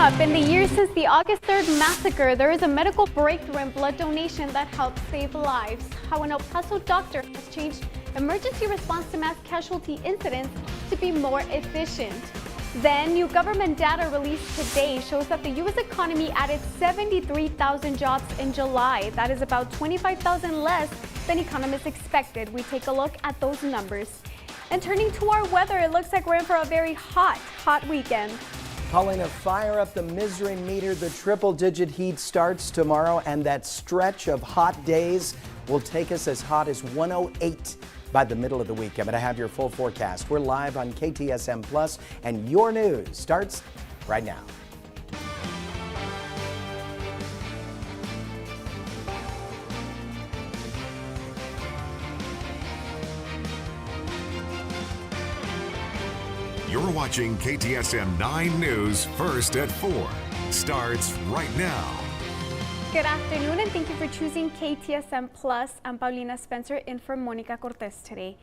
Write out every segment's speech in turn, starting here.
up, in the years since the August 3rd massacre, there is a medical breakthrough in blood donation that helps save lives. How an El Paso doctor has changed emergency response to mass casualty incidents to be more efficient. Then, new government data released today shows that the U.S. economy added 73,000 jobs in July. That is about 25,000 less than economists expected. We take a look at those numbers. And turning to our weather, it looks like we're in for a very hot weekend. Calling to fire up the misery meter. The triple-digit heat starts tomorrow, and that stretch of hot days will take us as hot as 108 by the middle of the week. I'm going to have your full forecast. We're live on KTSM Plus, and your news starts right now. You're watching KTSM 9 News first at 4. Starts right now. Good afternoon, and thank you for choosing KTSM Plus. I'm Paulina Spencer in for Monica Cortez today.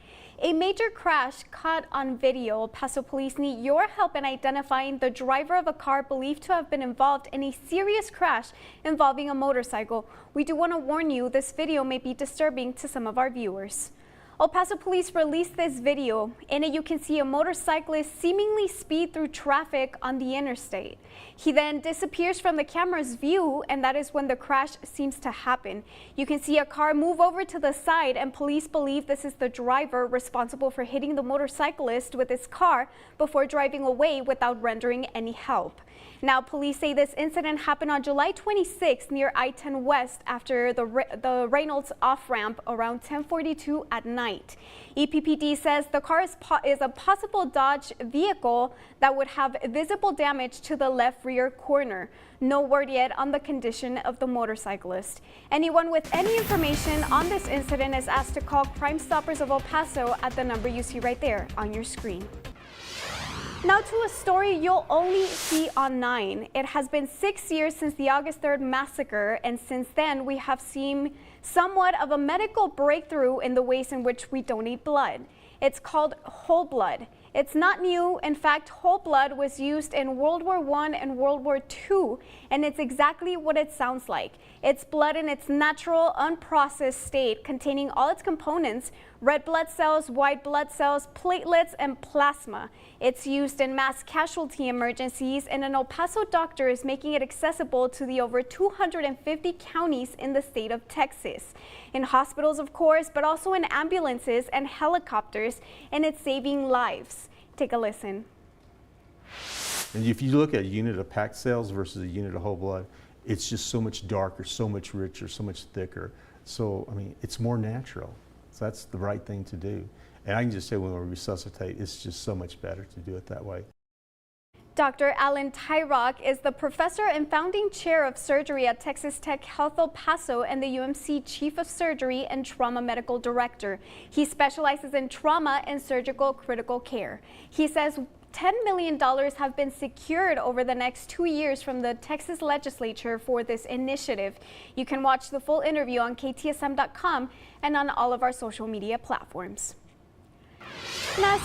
A major crash caught on video. Paso Police need your help in identifying the driver of a car believed to have been involved in a serious crash involving a motorcycle. We do want to warn you, this video may be disturbing to some of our viewers. El Paso Police released this video. In it, you can see a motorcyclist seemingly speed through traffic on the interstate. He then disappears from the camera's view, and that is when the crash seems to happen. You can see a car move over to the side, and police believe this is the driver responsible for hitting the motorcyclist with his car before driving away without rendering any help. Now, police say this incident happened on July 26th near I-10 West after the Reynolds off-ramp around 10:42 at night. EPPD says the car is a possible Dodge vehicle that would have visible damage to the left rear corner. No word yet on the condition of the motorcyclist. Anyone with any information on this incident is asked to call Crime Stoppers of El Paso at the number you see right there on your screen. Now to a story you'll only see on 9. It has been 6 years since the August 3rd massacre, and since then we have seen somewhat of a medical breakthrough in the ways in which we donate blood. It's called whole blood. It's not new. In fact, whole blood was used in World War I and World War II, and it's exactly what it sounds like. It's blood in its natural, unprocessed state, containing all its components: red blood cells, white blood cells, platelets, and plasma. It's used in mass casualty emergencies, and an El Paso doctor is making it accessible to the over 250 counties in the state of Texas. In hospitals, of course, but also in ambulances and helicopters, and it's saving lives. Take a listen. And if you look at a unit of packed cells versus a unit of whole blood, it's just so much darker, so much richer, so much thicker. So, I mean, it's more natural. So that's the right thing to do. And I can just say when we resuscitate, it's just so much better to do it that way. Dr. Alan Tyrock is the professor and founding chair of surgery at Texas Tech Health El Paso and the UMC Chief of Surgery and Trauma Medical Director. He specializes in trauma and surgical critical care. He says $10 million have been secured over the next 2 years from the Texas legislature for this initiative. You can watch the full interview on KTSM.com and on all of our social media platforms. Now,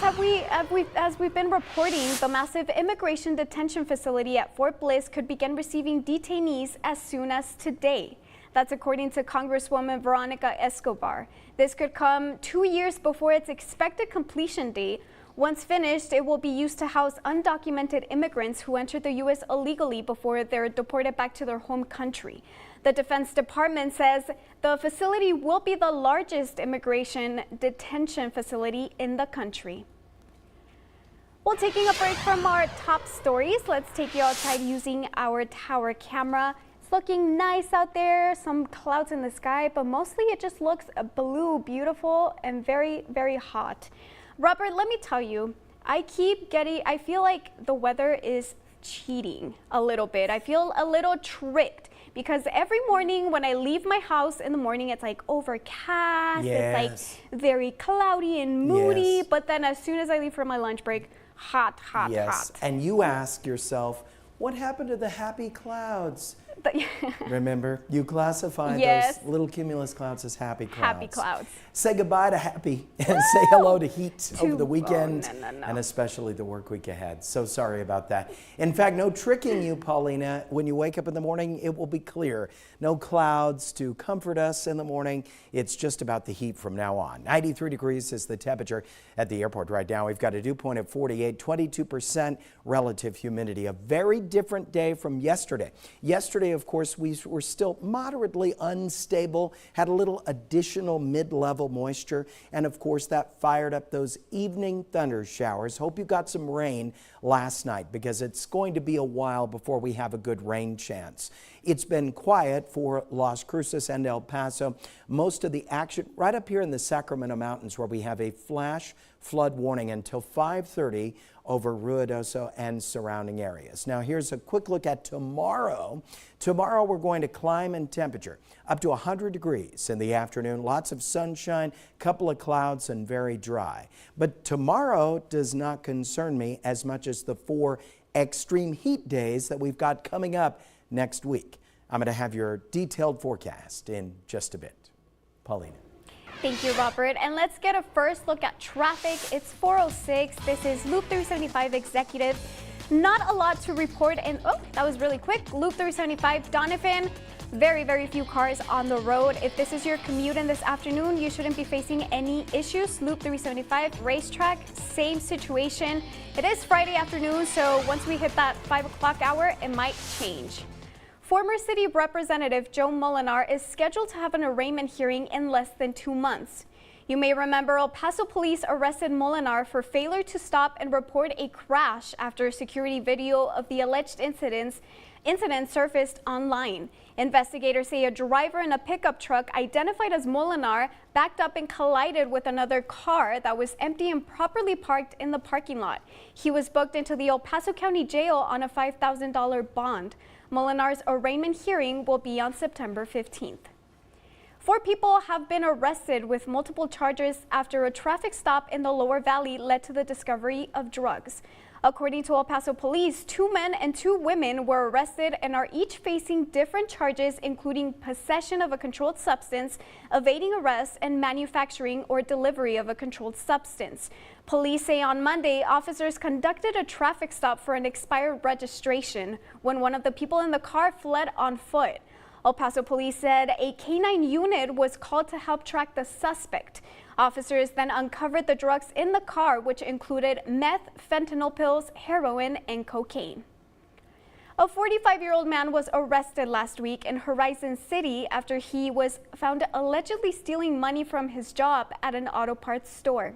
as we've been reporting, the massive immigration detention facility at Fort Bliss could begin receiving detainees as soon as today. That's according to Congresswoman Veronica Escobar. This could come 2 years before its expected completion date. Once finished, it will be used to house undocumented immigrants who entered the U.S. illegally before they're deported back to their home country. The Defense Department says the facility will be the largest immigration detention facility in the country. Well, taking a break from our top stories, let's take you outside using our tower camera. It's looking nice out there, some clouds in the sky, but mostly it just looks blue, beautiful, and very, very hot. Robert, let me tell you, I feel like the weather is cheating a little bit. I feel a little tricked because every morning when I leave my house in the morning, it's like overcast, Yes. It's like very cloudy and moody, Yes. but then as soon as I leave for my lunch break, hot, Yes, hot. and you ask yourself, what happened to the happy clouds? Remember, you classify Yes. those little cumulus clouds as happy clouds. Happy clouds. Say goodbye to happy and say hello to heat over the weekend no. and especially the work week ahead. So sorry about that. In fact, no tricking you, Paulina. When you wake up in the morning, it will be clear. No clouds to comfort us in the morning. It's just about the heat from now on. 93 degrees is the temperature at the airport right now. We've got a dew point of 48, 22% relative humidity. A very different day from yesterday. Yesterday, of course, we were still moderately unstable, had a little additional mid-level moisture, and of course that fired up those evening thunder showers. Hope you got some rain last night because it's going to be a while before we have a good rain chance. It's been quiet for Las Cruces and El Paso. Most of the action right up here in the Sacramento Mountains where we have a flash flood warning until 5:30 over Ruidoso and surrounding areas. Now here's a quick look at tomorrow. Tomorrow we're going to climb in temperature up to 100 degrees in the afternoon. Lots of sunshine, couple of clouds, and very dry. But tomorrow does not concern me as much as the 4 extreme heat days that we've got coming up next week. I'm going to have your detailed forecast in just a bit. Paulina. Thank you, Robert. And let's get a first look at traffic. It's 4:06. This is Loop 375 Executive. Not a lot to report. And oh, that was really quick. Loop 375 Donovan. Very few cars on the road. If this is your commute in this afternoon, you shouldn't be facing any issues. Loop 375 Racetrack, same situation. It is Friday afternoon, so once we hit that 5 o'clock hour, it might change. Former City Representative Joe Molinar is scheduled to have an arraignment hearing in less than 2 months. You may remember El Paso Police arrested Molinar for failure to stop and report a crash after security video of the alleged incident surfaced online. Investigators say a driver in a pickup truck identified as Molinar backed up and collided with another car that was empty and properly parked in the parking lot. He was booked into the El Paso County Jail on a $5,000 bond. Molinar's arraignment hearing will be on September 15th. 4 people have been arrested with multiple charges after a traffic stop in the Lower Valley led to the discovery of drugs. According to El Paso Police, 2 men and 2 women were arrested and are each facing different charges, including possession of a controlled substance, evading arrest, and manufacturing or delivery of a controlled substance. Police say on Monday, officers conducted a traffic stop for an expired registration when one of the people in the car fled on foot. El Paso Police said a K-9 unit was called to help track the suspect. Officers then uncovered the drugs in the car, which included meth, fentanyl pills, heroin, and cocaine. A 45-year-old man was arrested last week in Horizon City after he was found allegedly stealing money from his job at an auto parts store.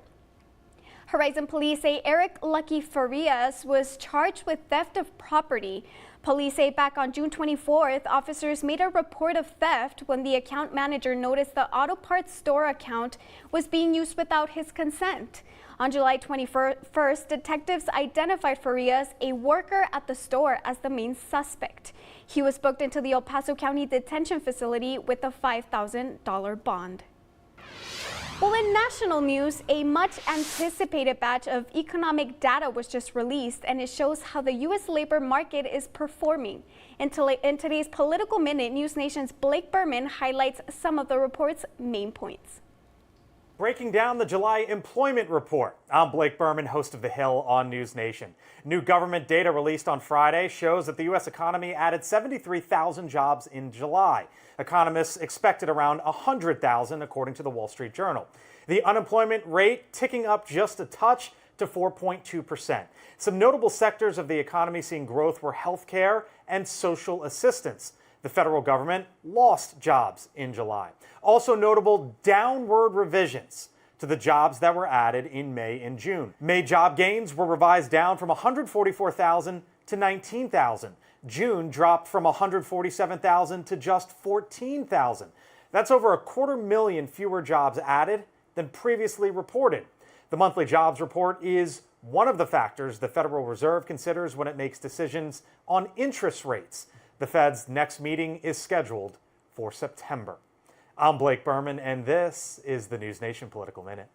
Horizon police say Eric Lucky Farias was charged with theft of property. Police say back on June 24th, officers made a report of theft when the account manager noticed the auto parts store account was being used without his consent. On July 21st, detectives identified Farias, a worker at the store, as the main suspect. He was booked into the El Paso County detention facility with a $5,000 bond. Well, in national news, a much anticipated batch of economic data was just released, and it shows how the U.S. labor market is performing. In today's Political Minute, News Nation's Blake Berman highlights some of the report's main points. Breaking down the July employment report. I'm Blake Berman, host of The Hill on News Nation. New government data released on Friday shows that the U.S. economy added 73,000 jobs in July. Economists expected around 100,000, according to the Wall Street Journal. The unemployment rate ticking up just a touch to 4.2%. Some notable sectors of the economy seeing growth were healthcare and social assistance. The federal government lost jobs in July. Also notable downward revisions to the jobs that were added in May and June. May job gains were revised down from 144,000 to 19,000. June dropped from 147,000 to just 14,000. That's over 250,000 fewer jobs added than previously reported. The monthly jobs report is one of the factors the Federal Reserve considers when it makes decisions on interest rates. The Fed's next meeting is scheduled for September. I'm Blake Berman, and this is the News Nation Political Minute.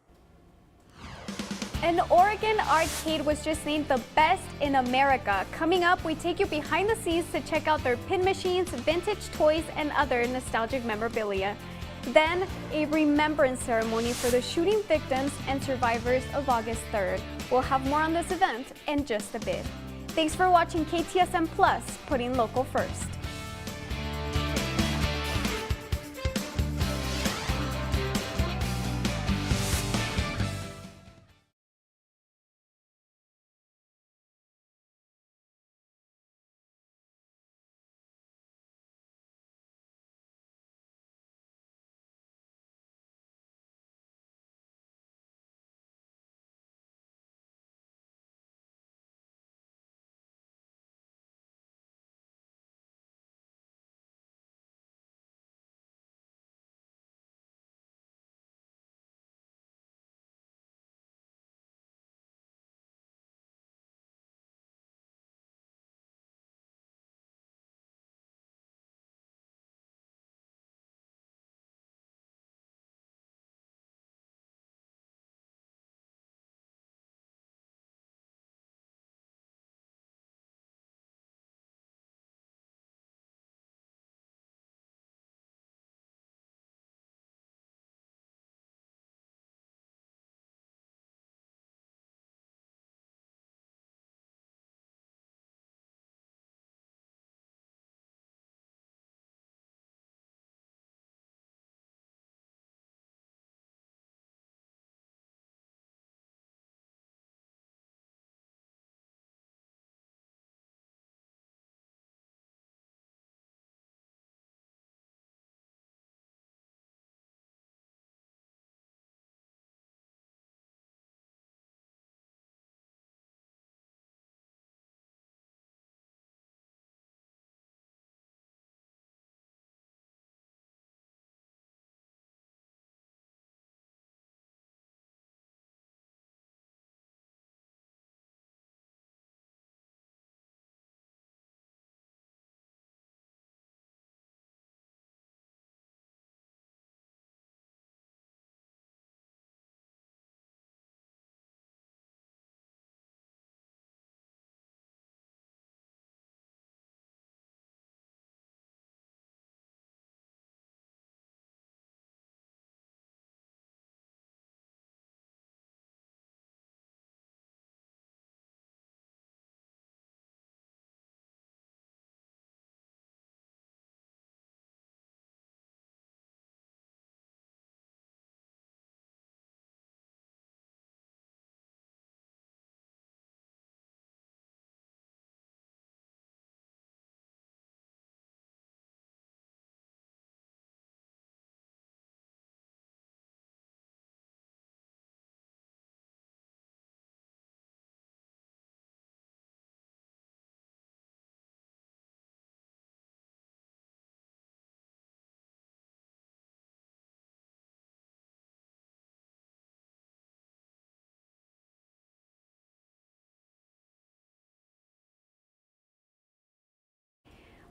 An Oregon arcade was just named the best in America. Coming up, we take you behind the scenes to check out their pin machines, vintage toys, and other nostalgic memorabilia. Then, a remembrance ceremony for the shooting victims and survivors of August 3rd. We'll have more on this event in just a bit. Thanks for watching KTSM Plus, putting local first.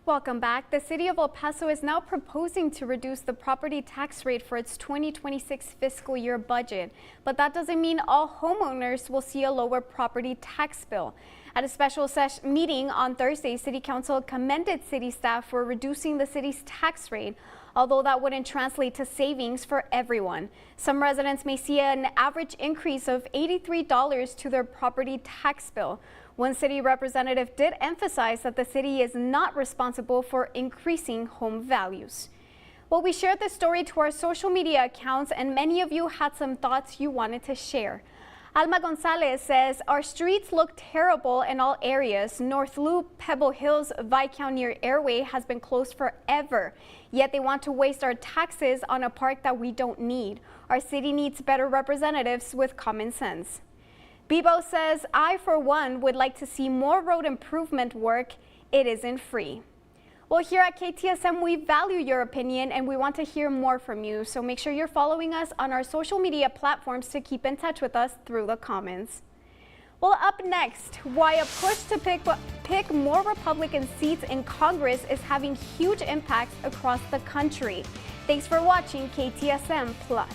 Welcome back. The city of El Paso is now proposing to reduce the property tax rate for its 2026 fiscal year budget. But that doesn't mean all homeowners will see a lower property tax bill. At a special meeting on Thursday, City Council commended city staff for reducing the city's tax rate, although that wouldn't translate to savings for everyone. Some residents may see an average increase of $83 to their property tax bill. One city representative did emphasize that the city is not responsible for increasing home values. Well, we shared this story to our social media accounts, and many of you had some thoughts you wanted to share. Alma Gonzalez says, our streets look terrible in all areas. North Loop, Pebble Hills, Viscount near Airway has been closed forever. Yet they want to waste our taxes on a park that we don't need. Our city needs better representatives with common sense. Bibo says, I, for one, would like to see more road improvement work. It isn't free. Well, here at KTSM, we value your opinion and we want to hear more from you. So make sure you're following us on our social media platforms to keep in touch with us through the comments. Well, up next, why a push to pick more Republican seats in Congress is having huge impacts across the country. Thanks for watching KTSM Plus.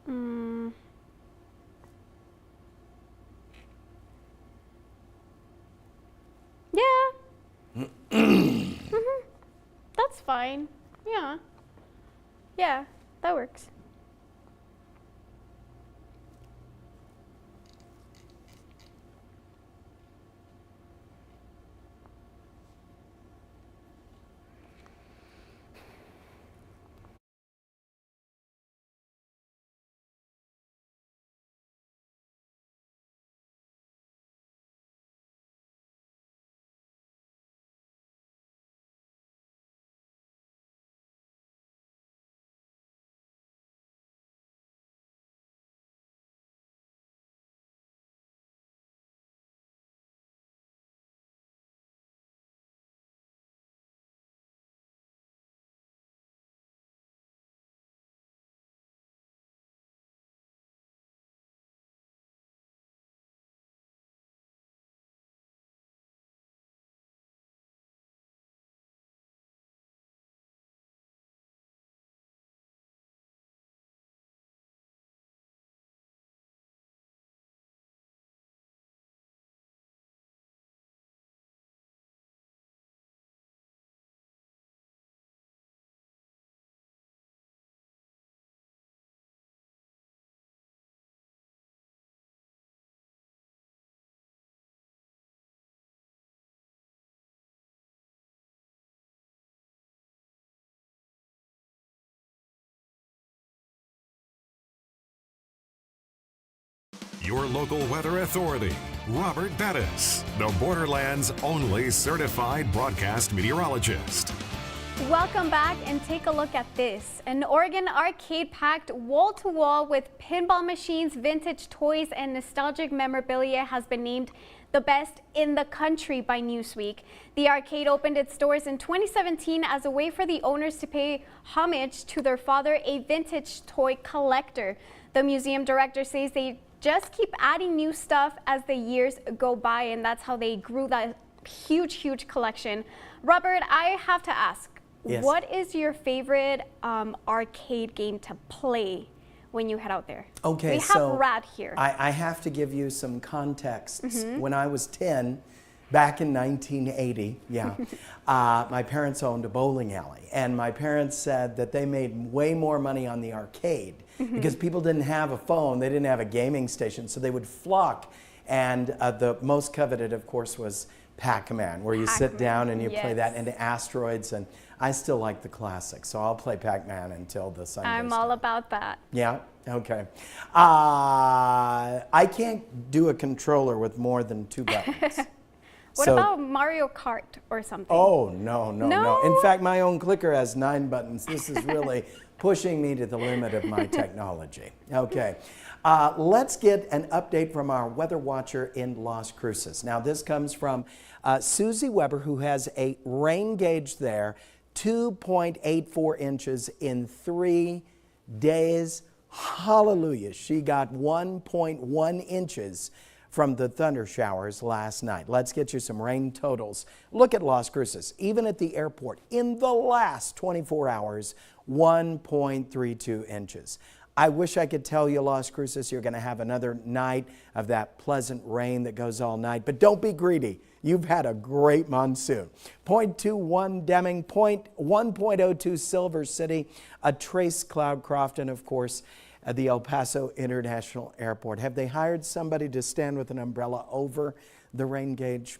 Mm. Yeah. That's fine. Yeah. Yeah, that works. Your local weather authority, Robert Bettis, the Borderland's only certified broadcast meteorologist. Welcome back and take a look at this. An Oregon arcade packed wall to wall with pinball machines, vintage toys, and nostalgic memorabilia has been named the best in the country by Newsweek. The arcade opened its doors in 2017 as a way for the owners to pay homage to their father, a vintage toy collector. The museum director says they just keep adding new stuff as the years go by, and that's how they grew that huge collection. Robert, I have to ask, yes, what is your favorite arcade game to play when you head out there? Okay, we so have Rad here. I have to give you some context. When I was 10, back in 1980, my parents owned a bowling alley, and my parents said that they made way more money on the arcade because people didn't have a phone, they didn't have a gaming station, so they would flock. And the most coveted, of course, was Pac-Man, where you sit down and you play that, and Asteroids, and I still like the classics, so I'll play Pac-Man until the sun goes I'm all down. about that. Yeah? Okay. I can't do a controller with more than 2 buttons. What about Mario Kart or something? Oh, no. In fact, my own clicker has 9 buttons. This is really pushing me to the limit of my technology. Okay. Let's get an update from our weather watcher in Las Cruces. Now, this comes from Susie Weber, who has a rain gauge there, 2.84 inches in 3 days. Hallelujah. She got 1.1 inches from the thunder showers last night. Let's get you some rain totals. Look at Las Cruces. Even at the airport, in the last 24 hours, 1.32 inches. I wish I could tell you, Las Cruces, you're going to have another night of that pleasant rain that goes all night, but don't be greedy. You've had a great monsoon. 0.21 Deming, 1.02 Silver City, a trace Cloudcroft, and of course, the El Paso International Airport. Have they hired somebody to stand with an umbrella over the rain gauge?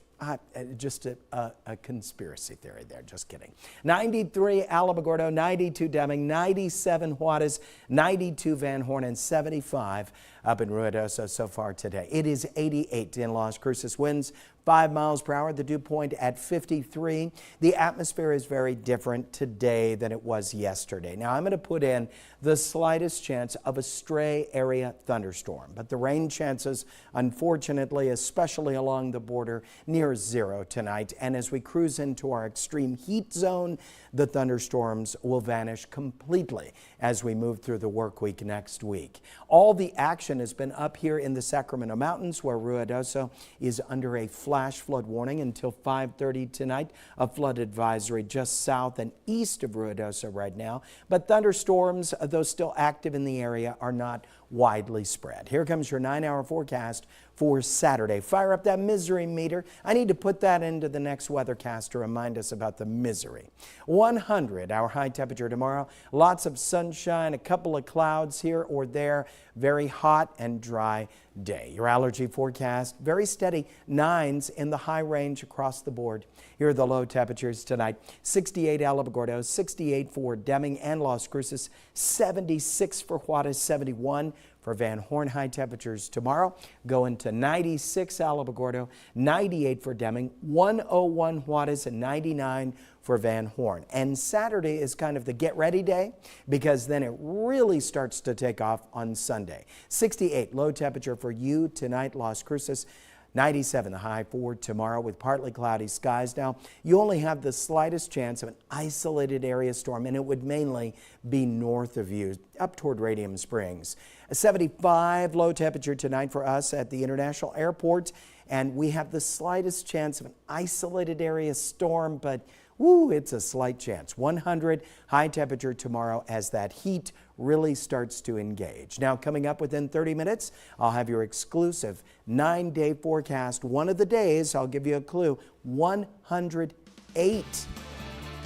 Just a conspiracy theory there, just kidding. 93 Alamogordo, 92 Deming, 97 Juarez, 92 Van Horn, and 75 up in Ruidoso so far today. It is 88 in Las Cruces. Winds 5 miles per hour, the dew point at 53. The atmosphere is very different today than it was yesterday. Now, I'm going to put in the slightest chance of a stray area thunderstorm, but the rain chances, unfortunately, especially along the border, near 0 tonight. And as we cruise into our extreme heat zone, the thunderstorms will vanish completely as we move through the work week next week. All the action action has been up here in the Sacramento Mountains, where Ruidoso is under a flash flood warning until 5:30 tonight. A flood advisory just south and east of Ruidoso right now. But thunderstorms, though still active in the area, are not widely spread. Here comes your 9-hour forecast for Saturday. Fire up that misery meter. I need to put that into the next weathercast to remind us about the misery. 100, our high temperature tomorrow. Lots of sunshine, a couple of clouds here or there. Very hot and dry day. Your allergy forecast, very steady, 9s in the high range across the board. Here are the low temperatures tonight. 68 Alamogordo, 68 for Deming and Las Cruces, 76 for Juarez, 71 for Van Horn. High temperatures tomorrow go into 96 Alamogordo, 98 for Deming, 101 Juarez, and 99 for Van Horn. And Saturday is kind of the get ready day, because then it really starts to take off on Sunday. 68 low temperature for you tonight, Las Cruces. 97 the high for tomorrow with partly cloudy skies. Now, you only have the slightest chance of an isolated area storm, and it would mainly be north of you, up toward Radium Springs. A 75 low temperature tonight for us at the International Airport, and we have the slightest chance of an isolated area storm, but it's a slight chance. 100 high temperature tomorrow as that heat really starts to engage. Now, coming up within 30 minutes, I'll have your exclusive 9-day forecast. One of the days, I'll give you a clue, 108.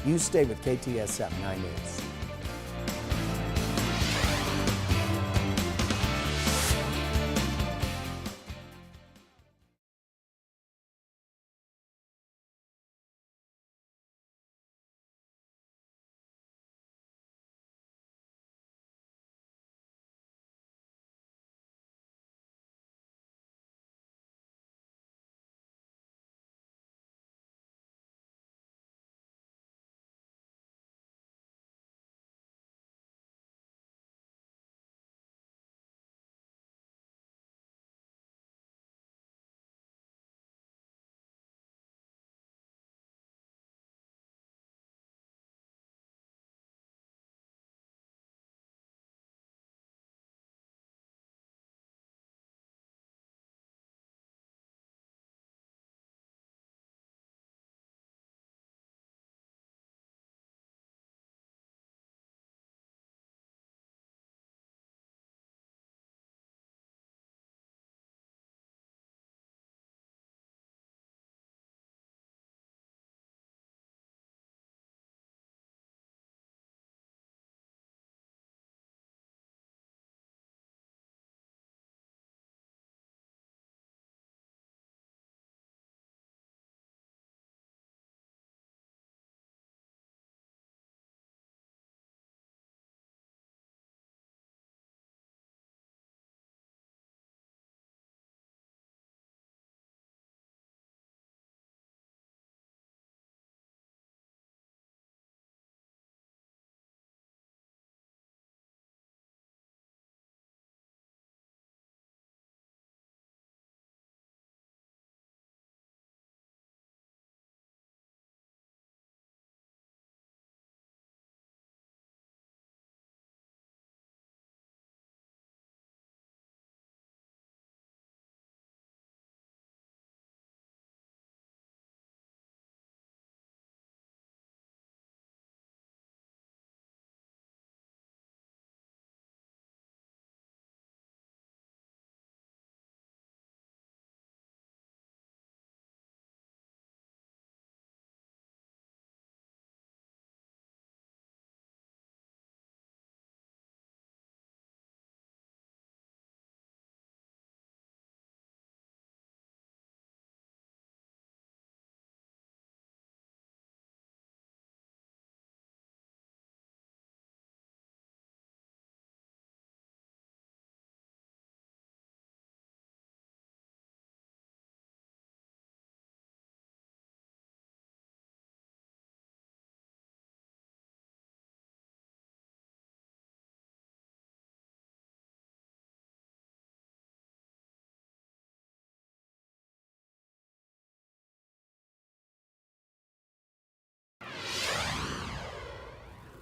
You stay with KTSM 9 News.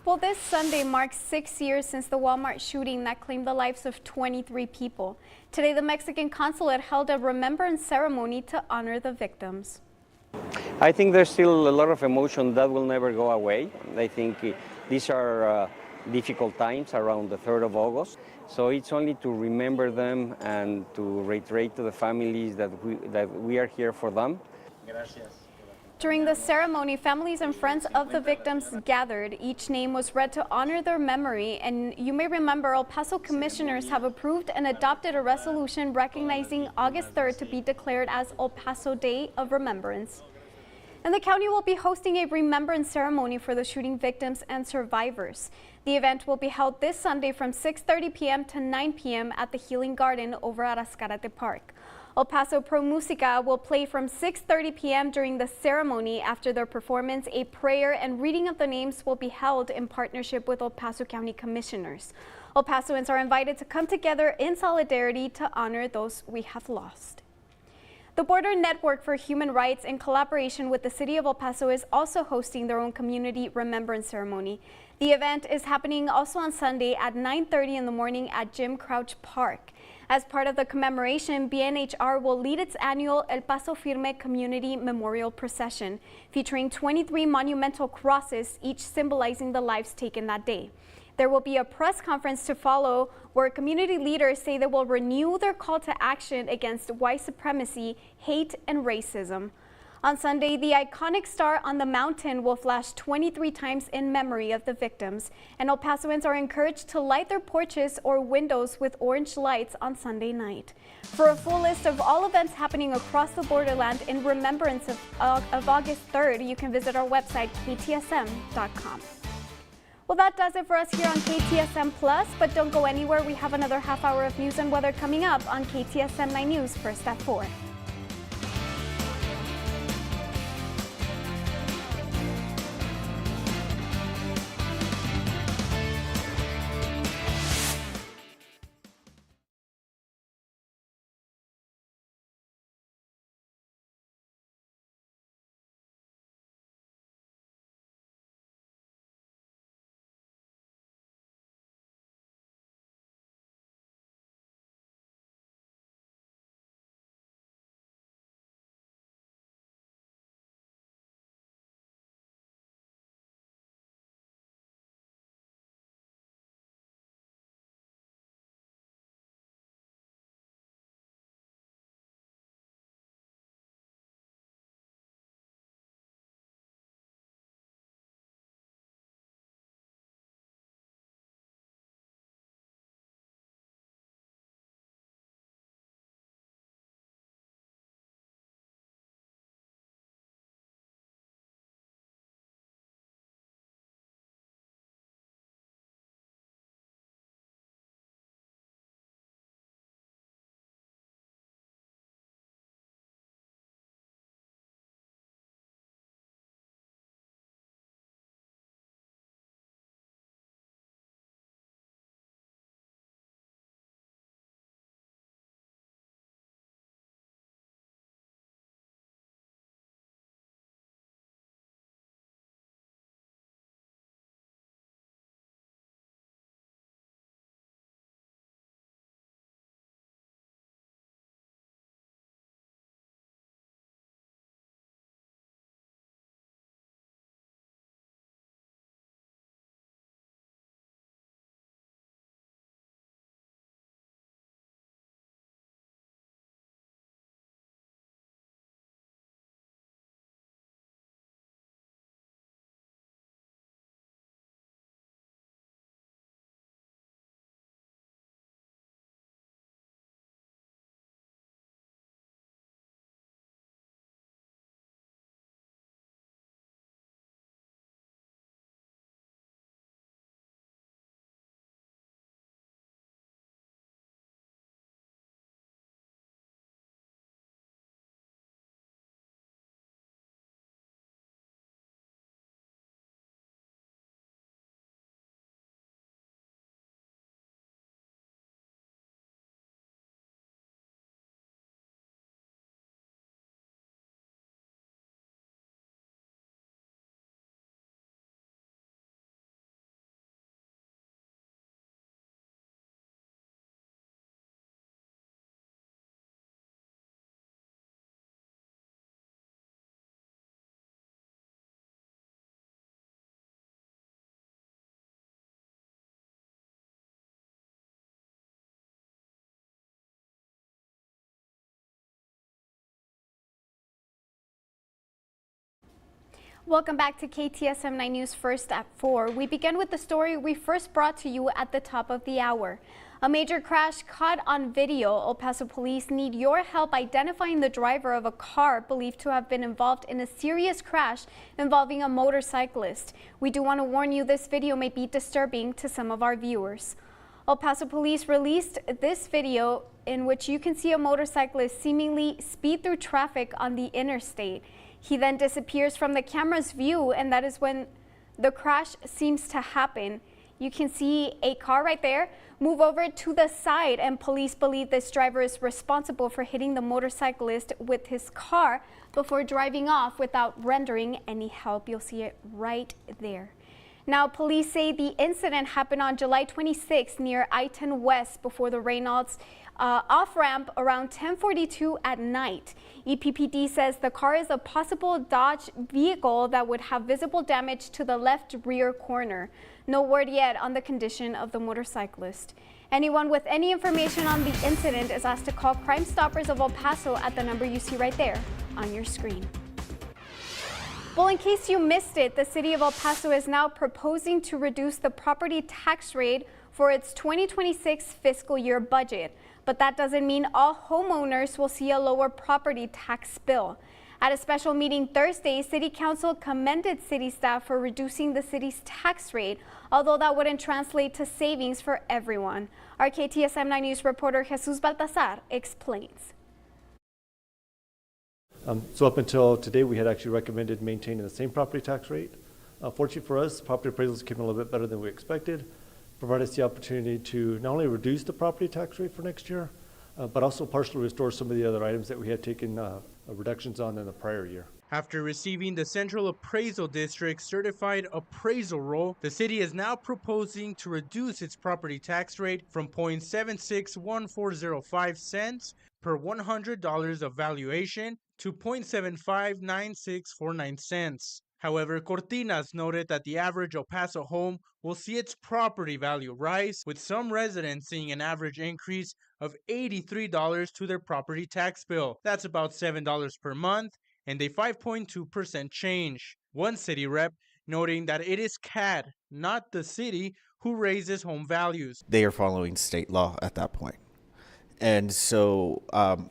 Well, this Sunday marks 6 years since the Walmart shooting that claimed the lives of 23 people. Today, the Mexican consulate held a remembrance ceremony to honor the victims. I think there's still a lot of emotion that will never go away. I think these are difficult times around the 3rd of August. So it's only to remember them and to reiterate to the families that we are here for them. Gracias. During the ceremony, families and friends of the victims gathered. Each name was read to honor their memory, and you may remember El Paso commissioners have approved and adopted a resolution recognizing August 3rd to be declared as El Paso Day of Remembrance. And the county will be hosting a remembrance ceremony for the shooting victims and survivors. The event will be held this Sunday from 6:30 p.m. to 9 p.m. at the Healing Garden over at Ascarate Park. El Paso Pro Musica will play from 6:30 p.m. during the ceremony. After their performance, a prayer and reading of the names will be held in partnership with El Paso County Commissioners. El Pasoans are invited to come together in solidarity to honor those we have lost. The Border Network for Human Rights, in collaboration with the City of El Paso, is also hosting their own community remembrance ceremony. The event is happening also on Sunday at 9:30 in the morning at Jim Crouch Park. As part of the commemoration, BNHR will lead its annual El Paso Firme Community Memorial Procession, featuring 23 monumental crosses, each symbolizing the lives taken that day. There will be a press conference to follow where community leaders say they will renew their call to action against white supremacy, hate, and racism. On Sunday, the iconic star on the mountain will flash 23 times in memory of the victims, and El Pasoans are encouraged to light their porches or windows with orange lights on Sunday night. For a full list of all events happening across the borderland in remembrance of August 3rd, you can visit our website, ktsm.com. Well, that does it for us here on KTSM Plus, but don't go anywhere. We have another half hour of news and weather coming up on KTSM 9 News, first at 4. Welcome back to KTSM 9 News First at 4. We begin with the story we first brought to you at the top of the hour. A major crash caught on video. El Paso Police need your help identifying the driver of a car believed to have been involved in a serious crash involving a motorcyclist. We do want to warn you this video may be disturbing to some of our viewers. El Paso Police released this video in which you can see a motorcyclist seemingly speed through traffic on the interstate. He then disappears from the camera's view, and that is when the crash seems to happen. You can see a car right there move over to the side, and police believe this driver is responsible for hitting the motorcyclist with his car before driving off without rendering any help. You'll see it right there. Now, police say the incident happened on July 26 near I-10 West before the Reynolds off-ramp around 10:42 at night. EPPD says the car is a possible Dodge vehicle that would have visible damage to the left rear corner. No word yet on the condition of the motorcyclist. Anyone with any information on the incident is asked to call Crime Stoppers of El Paso at the number you see right there on your screen. Well, in case you missed it, the city of El Paso is now proposing to reduce the property tax rate for its 2026 fiscal year budget. But that doesn't mean all homeowners will see a lower property tax bill. At a special meeting Thursday, City Council commended city staff for reducing the city's tax rate, although that wouldn't translate to savings for everyone. Our KTSM 9 News reporter Jesus Baltazar explains. So up until today, we had actually recommended maintaining the same property tax rate. Fortunately for us, property appraisals came in a little bit better than we expected, provide us the opportunity to not only reduce the property tax rate for next year, but also partially restore some of the other items that we had taken reductions on in the prior year. After receiving the Central Appraisal District certified appraisal roll, the city is now proposing to reduce its property tax rate from 0.761405 cents per $100 of valuation to 0.759649 cents. However, Cortinas noted that the average El Paso home will see its property value rise, with some residents seeing an average increase of $83 to their property tax bill. That's about $7 per month and a 5.2% change. One city rep noting that it is CAD, not the city, who raises home values. They are following state law at that point. And so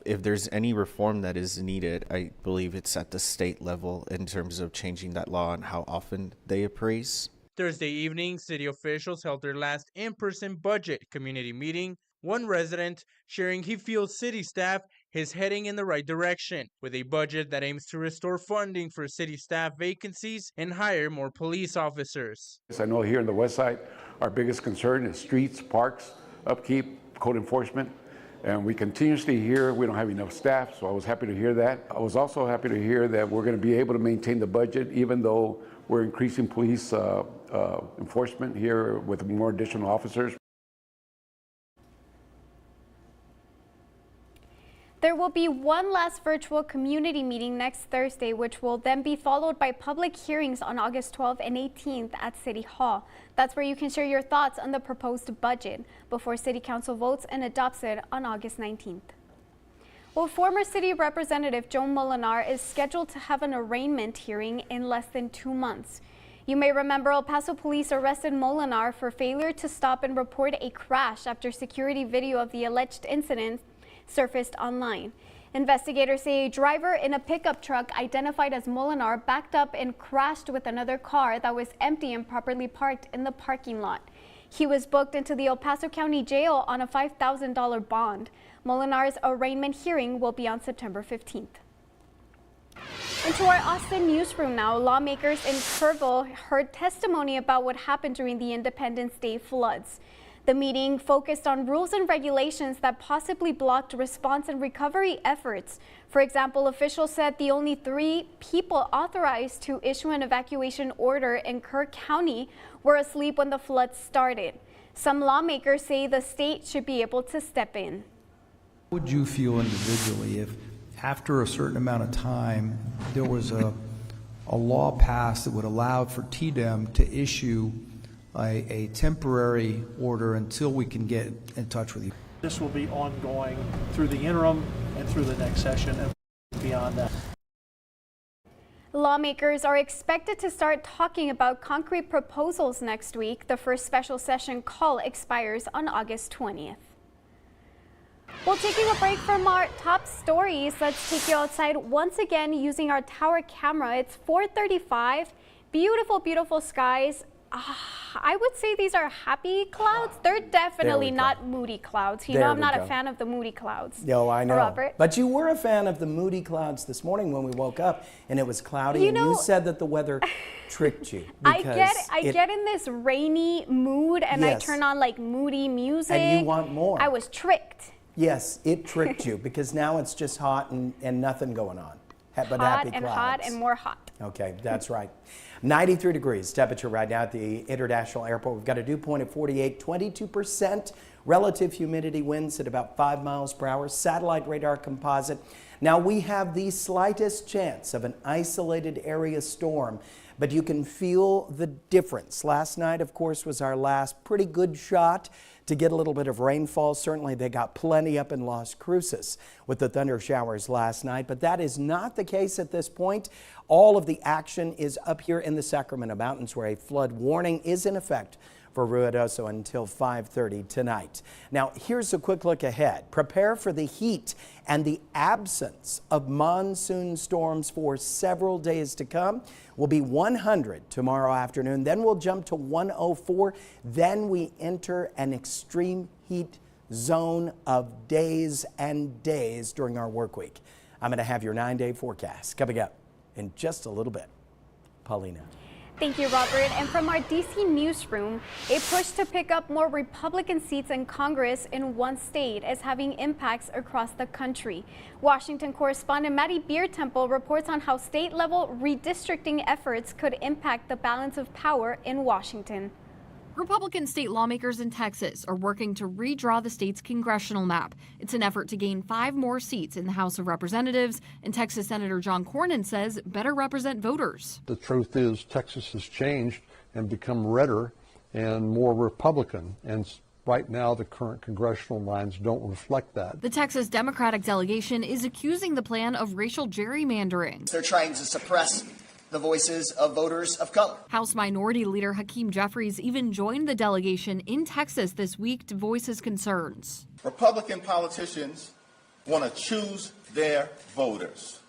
if there's any reform that is needed, I believe it's at the state level in terms of changing that law and how often they appraise. Thursday evening, city officials held their last in-person budget community meeting. One resident sharing he feels city staff is heading in the right direction with a budget that aims to restore funding for city staff vacancies and hire more police officers. I know here in the west side, our biggest concern is streets, parks, upkeep, code enforcement. And we continuously hear we don't have enough staff, so I was happy to hear that. I was also happy to hear that we're going to be able to maintain the budget even though we're increasing police enforcement here with more additional officers. There will be one last virtual community meeting next Thursday, which will then be followed by public hearings on August 12th and 18th at City Hall. That's where you can share your thoughts on the proposed budget before City Council votes and adopts it on August 19th. Well, former City Representative Joe Molinar is scheduled to have an arraignment hearing in less than 2 months. You may remember El Paso Police arrested Molinar for failure to stop and report a crash after security video of the alleged incident surfaced online. Investigators say a driver in a pickup truck identified as Molinar backed up and crashed with another car that was empty and properly parked in the parking lot. He was booked into the El Paso County Jail on a $5,000 bond. Molinar's arraignment hearing will be on September 15th. Into our Austin newsroom now, lawmakers in Kerrville heard testimony about what happened during the Independence Day floods. The meeting focused on rules and regulations that possibly blocked response and recovery efforts. For example, officials said the only 3 people authorized to issue an evacuation order in Kerr County were asleep when the floods started. Some lawmakers say the state should be able to step in. How would you feel individually if after a certain amount of time there was a law passed that would allow for TDEM to issue a temporary order until we can get in touch with you? This will be ongoing through the interim and through the next session and beyond that. Lawmakers are expected to start talking about concrete proposals next week. The first special session call expires on August 20th. Well, taking a break from our top stories, let's take you outside once again using our tower camera. It's 4:35. Beautiful, beautiful skies. I would say these are happy clouds. They're definitely not moody clouds. You know I'm not a fan of the moody clouds. No, I know. Robert. But you were a fan of the moody clouds this morning when we woke up and it was cloudy, and you said that the weather tricked you. I get in this rainy mood and I turn on like moody music. And you want more. I was tricked. Yes, it tricked you because now it's just hot and nothing going on. But happy clouds. Hot and more hot. Okay, that's right. 93 degrees temperature right now at the International Airport. We've got a dew point of 48, 22% relative humidity, winds at about 5 miles per hour, satellite radar composite. Now we have the slightest chance of an isolated area storm, but you can feel the difference. Last night, of course, was our last pretty good shot to get a little bit of rainfall. Certainly they got plenty up in Las Cruces with the thunder showers last night, but that is not the case at this point. All of the action is up here in the Sacramento Mountains, where a flood warning is in effect for Ruidoso until 5:30 tonight. Now, here's a quick look ahead. Prepare for the heat and the absence of monsoon storms for several days to come. Will be 100 tomorrow afternoon, then we'll jump to 104. Then we enter an extreme heat zone of days and days during our work week. I'm going to have your 9-day forecast coming up in just a little bit. Paulina. Thank you, Robert. And from our DC newsroom, a push to pick up more Republican seats in Congress in one state is having impacts across the country. Washington correspondent Maddie Beer-Temple reports on how state-level redistricting efforts could impact the balance of power in Washington. Republican state lawmakers in Texas are working to redraw the state's congressional map. It's an effort to gain 5 more seats in the House of Representatives, and Texas Senator John Cornyn says better represent voters. The truth is Texas has changed and become redder and more Republican, and right now the current congressional lines don't reflect that. The Texas Democratic delegation is accusing the plan of racial gerrymandering. They're trying to suppress the voices of voters of color. House Minority Leader Hakeem Jeffries even joined the delegation in Texas this week to voice his concerns. Republican politicians want to choose their voters.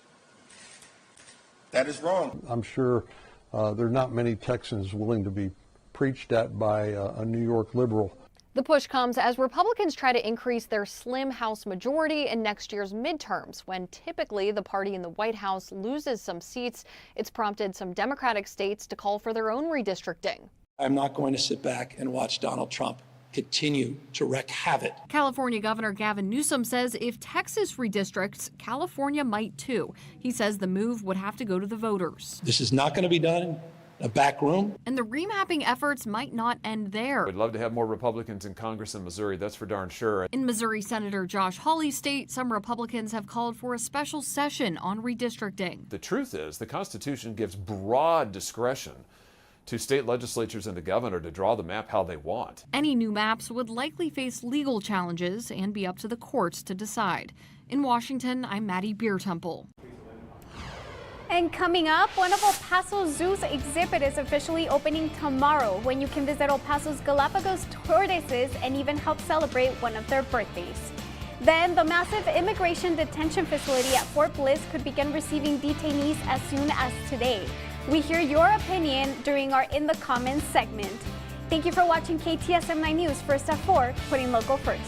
That is wrong. I'm sure there are not many Texans willing to be preached at by a New York liberal. The push comes as Republicans try to increase their slim House majority in next year's midterms, when typically the party in the White House loses some seats. It's prompted some Democratic states to call for their own redistricting. I'm not going to sit back and watch Donald Trump continue to wreak havoc. California Governor Gavin Newsom says if Texas redistricts, California might too. He says the move would have to go to the voters. This is not going to be done a back room. And the remapping efforts might not end there. We'd love to have more Republicans in Congress in Missouri, that's for darn sure. In Missouri Senator Josh Hawley's state, some Republicans have called for a special session on redistricting. The truth is, the Constitution gives broad discretion to state legislatures and the governor to draw the map how they want. Any new maps would likely face legal challenges and be up to the courts to decide. In Washington, I'm Maddie Beer-Temple. And coming up, one of El Paso Zoo's exhibit is officially opening tomorrow, when you can visit El Paso's Galapagos tortoises and even help celebrate one of their birthdays. Then the massive immigration detention facility at Fort Bliss could begin receiving detainees as soon as today. We hear your opinion during our In the Comments segment. Thank you for watching KTSM 9 News First at 4, putting local first.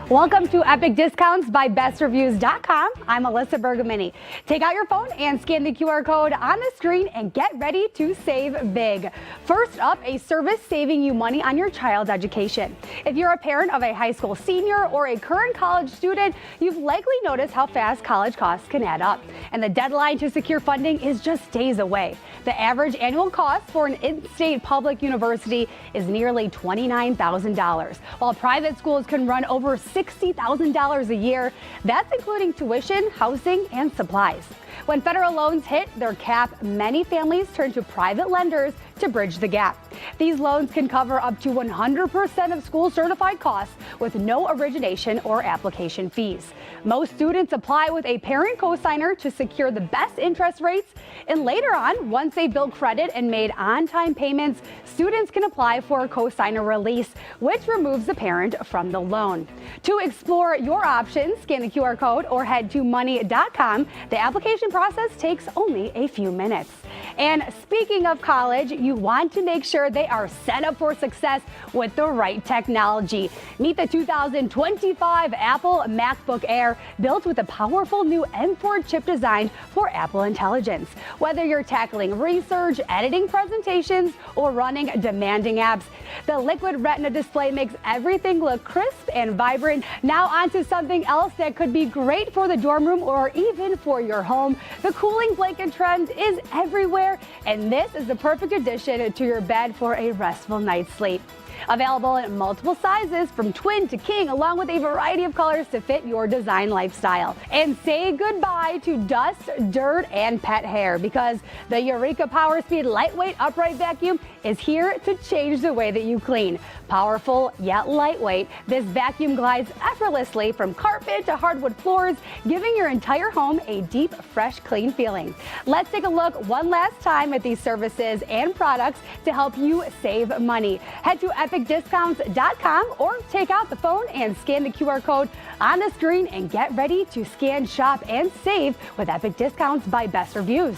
Welcome to Epic Discounts by BestReviews.com. I'm Alyssa Bergamini. Take out your phone and scan the QR code on the screen and get ready to save big. First up, a service saving you money on your child's education. If you're a parent of a high school senior or a current college student, you've likely noticed how fast college costs can add up. And the deadline to secure funding is just days away. The average annual cost for an in-state public university is nearly $29,000, while private schools can run over $60,000 a year. That's including tuition, housing, and supplies. When federal loans hit their cap, many families turn to private lenders to bridge the gap. These loans can cover up to 100% of school certified costs with no origination or application fees. Most students apply with a parent cosigner to secure the best interest rates, and later on, once they build credit and made on-time payments, students can apply for a cosigner release, which removes the parent from the loan. To explore your options, scan the QR code or head to money.com. The application process takes only a few minutes. And speaking of college, you want to make sure they are set up for success with the right technology. Meet the 2025 Apple MacBook Air, built with a powerful new M4 chip designed for Apple Intelligence. Whether you're tackling research, editing presentations, or running demanding apps, the Liquid Retina display makes everything look crisp and vibrant. Now onto something else that could be great for the dorm room or even for your home. The cooling blanket trend is everywhere, and this is the perfect addition to your bed for a restful night's sleep. Available in multiple sizes from twin to king, along with a variety of colors to fit your design lifestyle. And say goodbye to dust, dirt, and pet hair, because the Eureka Power Speed Lightweight Upright Vacuum is here to change the way that you clean. Powerful yet lightweight, this vacuum glides effortlessly from carpet to hardwood floors, giving your entire home a deep, fresh, clean feeling. Let's take a look one last time at these services and products to help you save money. Head to epicdiscounts.com or take out the phone and scan the QR code on the screen and get ready to scan, shop, and save with Epic Discounts by Best Reviews.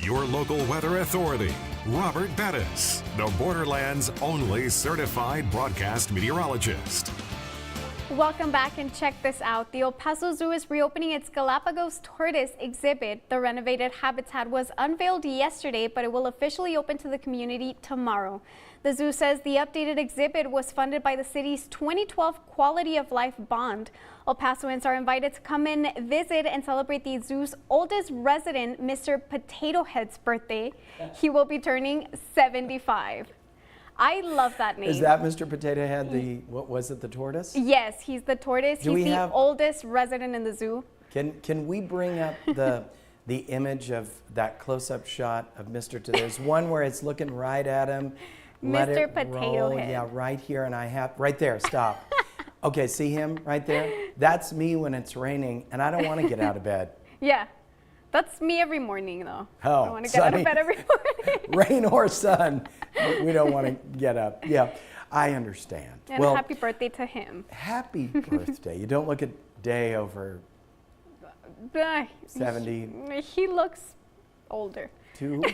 your local weather authority, Robert Bettis, the Borderland's only certified broadcast meteorologist. Welcome back, and check this out. The El Paso Zoo is reopening its Galapagos tortoise exhibit. The renovated habitat was unveiled yesterday, but it will officially open to the community tomorrow. The zoo says the updated exhibit was funded by the city's 2012 Quality of Life Bond. El Pasoans are invited to come in, visit, and celebrate the zoo's oldest resident, Mr. Potato Head's birthday. He will be turning 75. I love that name. Is that Mr. Potato Head, what was it, the tortoise? Yes, he's the tortoise. He's the oldest resident in the zoo. Can we bring up the image of that close-up shot of Mr. There's one where it's looking right at him. Mr. Potato Head. Yeah, right here, and I have, right there, stop. Okay, see him right there? That's me when it's raining, and I don't want to get out of bed. Yeah. That's me every morning, though. Oh, I want to get out of bed every morning. Rain or sun, we don't want to get up. Yeah, I understand. And well, happy birthday to him. Happy birthday. You don't look a day over 70. He looks older. Two?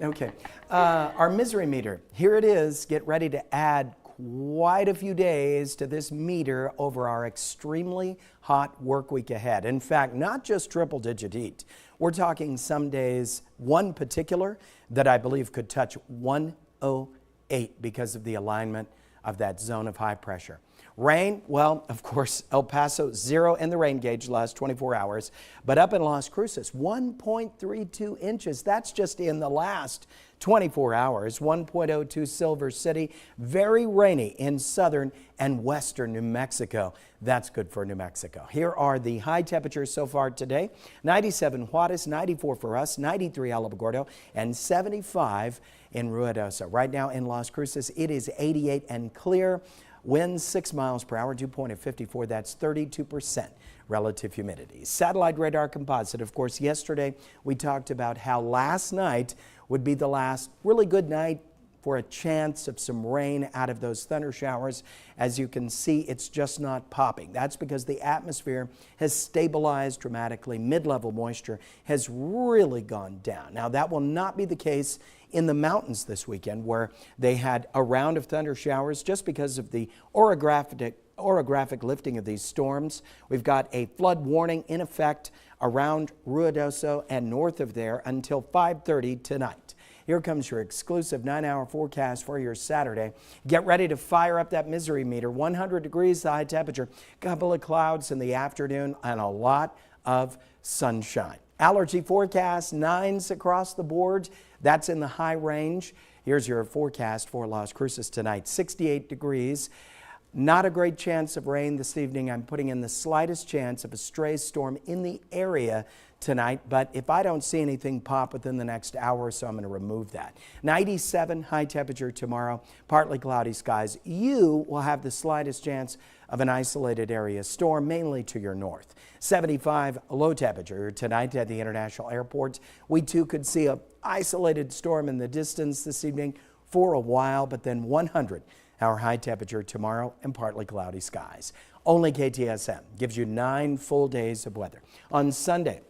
Okay. Our misery meter. Here it is. Get ready to add quite a few days to this meter over our extremely hot work week ahead. In fact, not just triple-digit heat. We're talking some days, one particular that I believe could touch 108 because of the alignment of that zone of high pressure. Rain, well, of course, El Paso, 0 in the rain gauge the last 24 hours, but up in Las Cruces, 1.32 inches. That's just in the last 24 hours. 1.02 Silver City, very rainy in southern and western New Mexico. That's good for New Mexico. Here are the high temperatures so far today. 97 Juarez, 94 for us, 93 Alamogordo, and 75 in Ruidoso. Right now in Las Cruces, it is 88 and clear. Winds 6 miles per hour, dew point of 54. That's 32% relative humidity. Satellite radar composite. Of course, yesterday we talked about how last night would be the last really good night for a chance of some rain out of those thunder showers. As you can see, it's just not popping. That's because the atmosphere has stabilized dramatically. Mid-level moisture has really gone down. Now, that will not be the case in the mountains this weekend, where they had a round of thunder showers just because of the orographic lifting of these storms. We've got a flood warning in effect around Ruidoso and north of there until 5:30 tonight. Here comes your exclusive 9-hour forecast for your Saturday. Get ready to fire up that misery meter. 100 degrees the high temperature, couple of clouds in the afternoon, and a lot of sunshine. Allergy forecast, 9s across the board. That's in the high range. Here's your forecast for Las Cruces tonight. 68 degrees. Not a great chance of rain this evening. I'm putting in the slightest chance of a stray storm in the area tonight, but if I don't see anything pop within the next hour or so, I'm going to remove that. 97 high temperature tomorrow, partly cloudy skies. You will have the slightest chance of an isolated area storm, mainly to your north. 75 low temperature tonight at the international airport. We too could see an isolated storm in the distance this evening for a while, but then 100 our high temperature tomorrow and partly cloudy skies. Only KTSM gives you 9 full days of weather. On Sunday,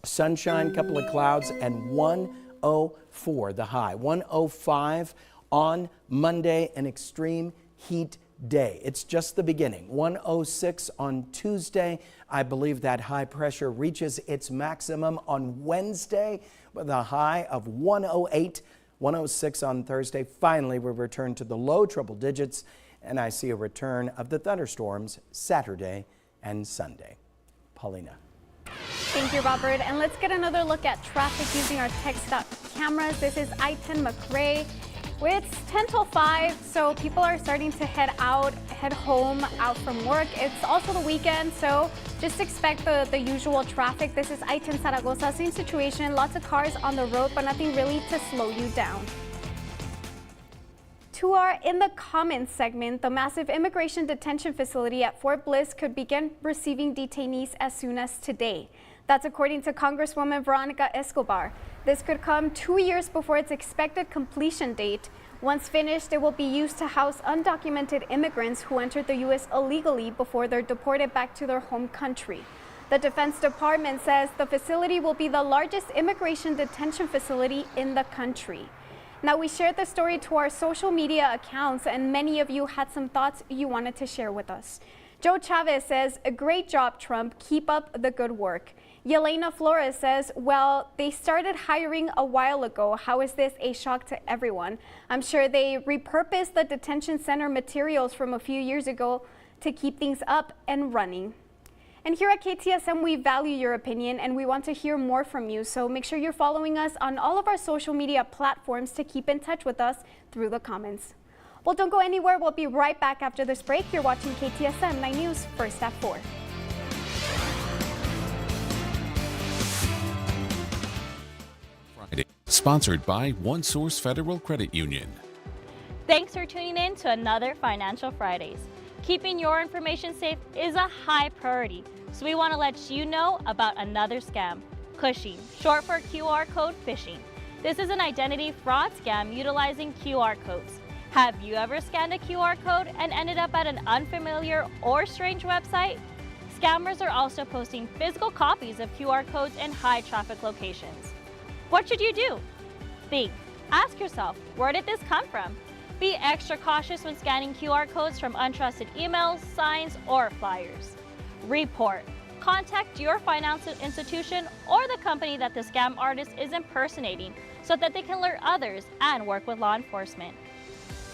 sunshine, couple of clouds, and 104 the high. 105 on Monday, an extreme heat day. It's just the beginning. 106 on Tuesday. I believe that high pressure reaches its maximum on Wednesday with a high of 108. 106 on Thursday. Finally, we return to the low triple digits, and I see a return of the thunderstorms Saturday and Sunday. Paulina. Thank you, Robert. And let's get another look at traffic using our TxDOT cameras. This is I-10 McRae. It's 10 till 5, so people are starting to head home, out from work. It's also the weekend, so just expect the usual traffic. This is I-10 Zaragoza, same situation. Lots of cars on the road, but nothing really to slow you down. To our In the Comments segment, the massive immigration detention facility at Fort Bliss could begin receiving detainees as soon as today. That's according to Congresswoman Veronica Escobar. This could come 2 years before its expected completion date. Once finished, it will be used to house undocumented immigrants who entered the U.S. illegally before they're deported back to their home country. The Defense Department says the facility will be the largest immigration detention facility in the country. Now, we shared the story to our social media accounts, and many of you had some thoughts you wanted to share with us. Joe Chavez says, "A great job, Trump. Keep up the good work." Yelena Flores says, "Well, they started hiring a while ago. How is this a shock to everyone? I'm sure they repurposed the detention center materials from a few years ago to keep things up and running." And here at KTSM, we value your opinion and we want to hear more from you. So make sure you're following us on all of our social media platforms to keep in touch with us through the comments. Well, don't go anywhere. We'll be right back after this break. You're watching KTSM 9 News, first at 4. Friday, sponsored by OneSource Federal Credit Union. Thanks for tuning in to another Financial Fridays. Keeping your information safe is a high priority, so we want to let you know about another scam, Cushing, short for QR code phishing. This is an identity fraud scam utilizing QR codes. Have you ever scanned a QR code and ended up at an unfamiliar or strange website? Scammers are also posting physical copies of QR codes in high traffic locations. What should you do? Think. Ask yourself, where did this come from? Be extra cautious when scanning QR codes from untrusted emails, signs, or flyers. Report. Contact your financial institution or the company that the scam artist is impersonating so that they can alert others and work with law enforcement.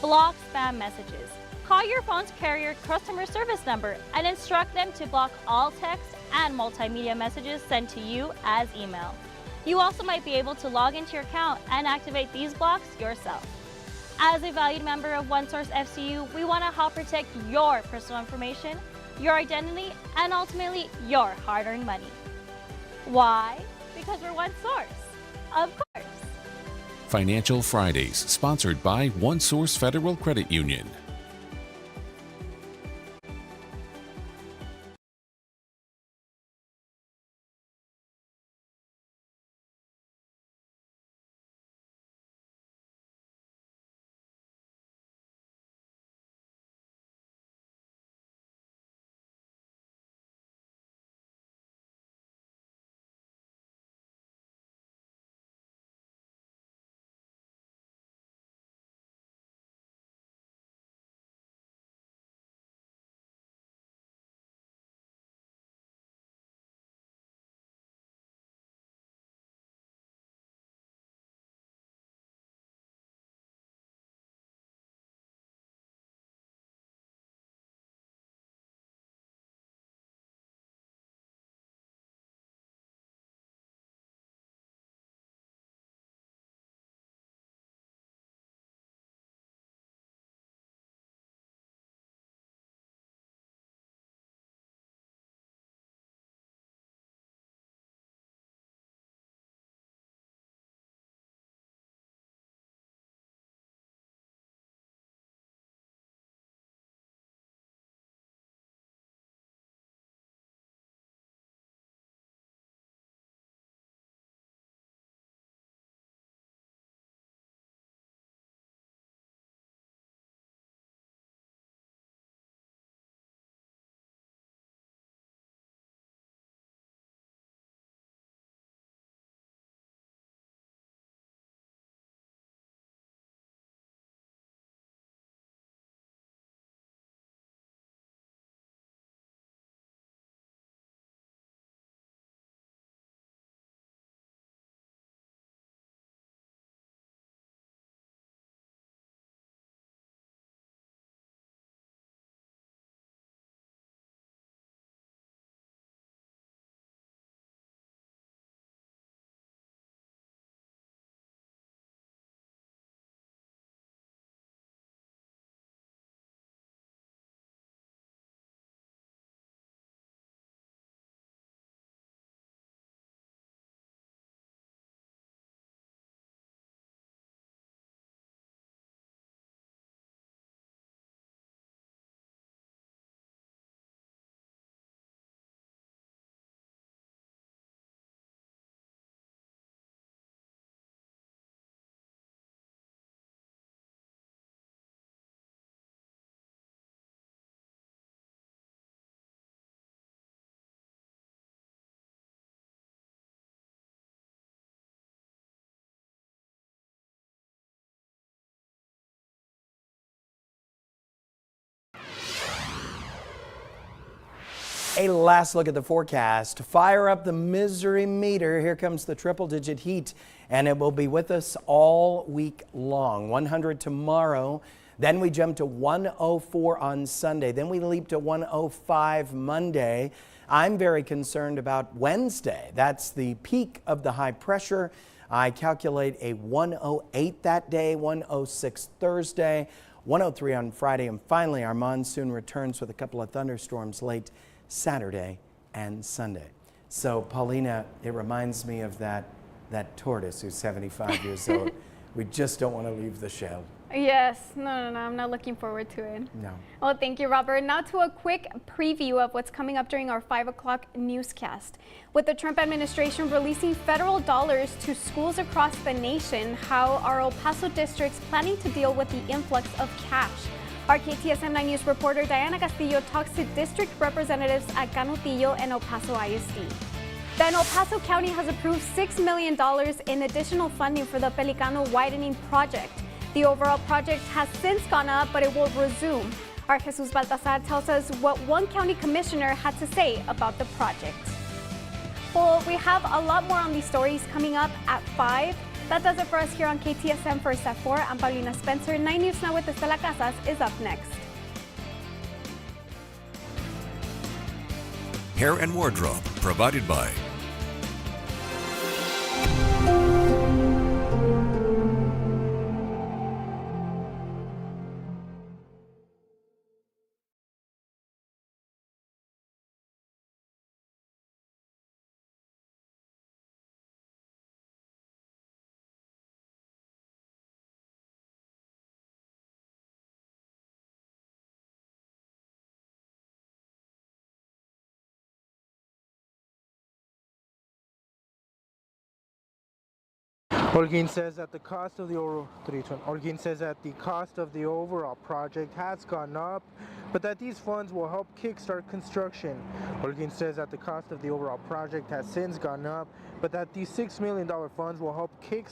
Block spam messages. Call your phone's carrier customer service number and instruct them to block all text and multimedia messages sent to you as email. You also might be able to log into your account and activate these blocks yourself. As a valued member of OneSource FCU, we want to help protect your personal information, your identity, and ultimately your hard-earned money. Why? Because we're OneSource. Of course. Financial Fridays, sponsored by OneSource Federal Credit Union. A last look at the forecast. Fire up the misery meter. Here comes the triple-digit heat, and it will be with us all week long. 100 tomorrow. Then we jump to 104 on Sunday. Then we leap to 105 Monday. I'm very concerned about Wednesday. That's the peak of the high pressure. I calculate a 108 that day, 106 Thursday, 103 on Friday, and finally our monsoon returns with a couple of thunderstorms late Saturday and Sunday. So Paulina, it reminds me of that tortoise who's 75 years old. We just don't want to leave the shell. Yes, no, I'm not looking forward to it. No. Well, thank you, Robert. Now to a quick preview of what's coming up during our 5 o'clock newscast. With the Trump administration releasing federal dollars to schools across the nation, how are El Paso districts planning to deal with the influx of cash? Our KTSM 9 News reporter Diana Castillo talks to district representatives at Canutillo and El Paso ISD. Then El Paso County has approved $6 million in additional funding for the Pelicano widening project. The overall project has since gone up, but it will resume. Our Jesus Baltazar tells us what one county commissioner had to say about the project. Well, we have a lot more on these stories coming up at 5. That does it for us here on KTSM First at 4. I'm Paulina Spencer. 9 News Now with Estela Casas is up next. Hair and wardrobe provided by Holguin says that the cost of the overall project has gone up, but that these funds will help kickstart construction. Holguin says that the cost of the overall project has since gone up, but that these $6 million funds will help kickstart